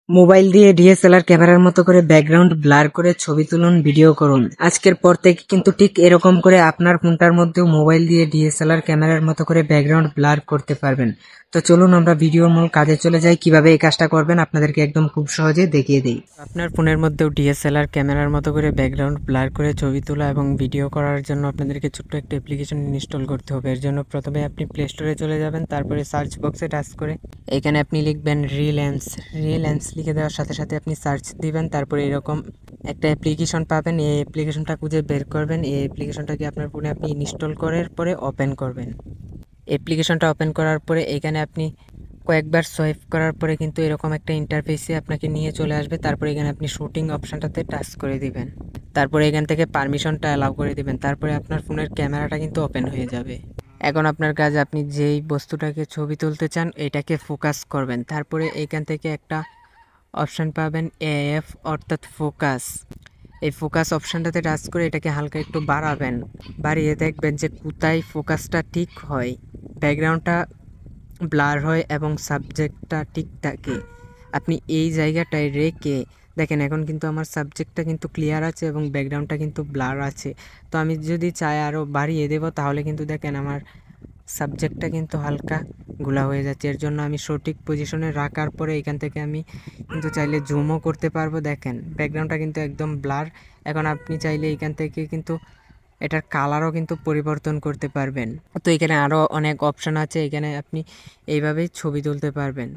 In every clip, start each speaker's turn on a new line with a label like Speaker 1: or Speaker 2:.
Speaker 1: Mobile দিয়ে DSLR ক্যামেরার মতো করে ব্যাকগ্রাউন্ড ব্লার করে ছবি তুলুন, ভিডিও করুন। আজকের পর থেকে কিন্তু ঠিক এরকম করে আপনার ফোনটার মধ্যেও মোবাইল দিয়ে ডিএসএলআর ক্যামেরার মতো করে ব্যাকগ্রাউন্ড ব্লার করতে পারবেন। তো চলুন আমরা ভিডিওর মূল কাজে চলে যাই। কিভাবে এই কাজটা করবেন আপনাদেরকে একদম খুব সহজে দেখিয়ে দিই। আপনার ফোনের মধ্যেও ডিএসএলআর ক্যামেরার মতো করে ব্যাকগ্রাউন্ড ব্লার করে ছবি তোলা এবং ভিডিও করার জন্য আপনাদেরকে ছোট্ট একটা অ্যাপ্লিকেশন ইনস্টল করতে হবে। এর জন্য প্রথমে আপনি প্লে স্টোরে চলে যাবেন, তারপরে সার্চ বক্সে টাচ করে এখানে আপনি লিখবেন রিলেন্স লিখে দেওয়ার সাথে সাথে আপনি সার্চ দিবেন, তারপরে এরকম একটা অ্যাপ্লিকেশন পাবেন। এই অ্যাপ্লিকেশনটা খুঁজে বের করবেন। এই অ্যাপ্লিকেশনটাকে আপনার ফোনে আপনি ইনস্টল করার পরে ওপেন করবেন। অ্যাপ্লিকেশনটা ওপেন করার পরে এখানে আপনি কয়েকবার সোয়াইপ করার পরে কিন্তু এরকম একটা ইন্টারফেসে আপনাকে নিয়ে চলে আসবে। তারপরে এখানে আপনি শুটিং অপশানটাতে টাচ করে দিবেন, তারপরে এখান থেকে পারমিশনটা অ্যালাউ করে দিবেন। তারপরে আপনার ফোনের ক্যামেরাটা কিন্তু ওপেন হয়ে যাবে। এখন আপনার কাজ, আপনি যেই বস্তুটাকে ছবি তুলতে চান এটাকে ফোকাস করবেন। তারপরে এইখান থেকে একটা অপশান পাবেন এএফ অর্থাৎ ফোকাস। এই ফোকাস অপশানটাতে টাচ করে এটাকে হালকা একটু বাড়াবেন। বাড়িয়ে দেখবেন যে কোথায় ফোকাসটা ঠিক হয়, ব্যাকগ্রাউন্ডটা ব্লার হয় এবং সাবজেক্টটা ঠিক থাকে। আপনি এই জায়গাটায় রেখে দেখেন, এখন কিন্তু আমার সাবজেক্টটা কিন্তু ক্লিয়ার আছে এবং ব্যাকগ্রাউন্ডটা কিন্তু ব্লার আছে। তো আমি যদি চাই আরও বাড়িয়ে দেব, তাহলে কিন্তু দেখেন আমার সাবজেক্টটা কিন্তু হালকা ঘোলা হয়ে যাচ্ছে। এর জন্য আমি সঠিক পজিশনে রাখার পরে এখান থেকে আমি কিন্তু চাইলে জুমও করতে পারবো। দেখেন ব্যাকগ্রাউন্ডটা কিন্তু একদম ব্লার। এখন আপনি চাইলে এখান থেকে কিন্তু এটার কালারও কিন্তু পরিবর্তন করতে পারবেন। তো এখানে আরও অনেক অপশান আছে, এখানে আপনি এইভাবেই ছবি তুলতে পারবেন।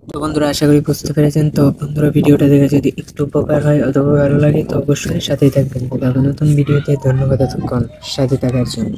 Speaker 1: তো বন্ধুরা, আশা করি বুঝতে পেরেছেন। তো বন্ধুরা, ভিডিওটা দেখে যদি একটু উপকার হয় অথবা ভালো লাগে তো অবশ্যই সাথেই থাকবেন। নতুন ভিডিওতে ধন্যবাদ এতক্ষণ সাথে থাকার জন্য।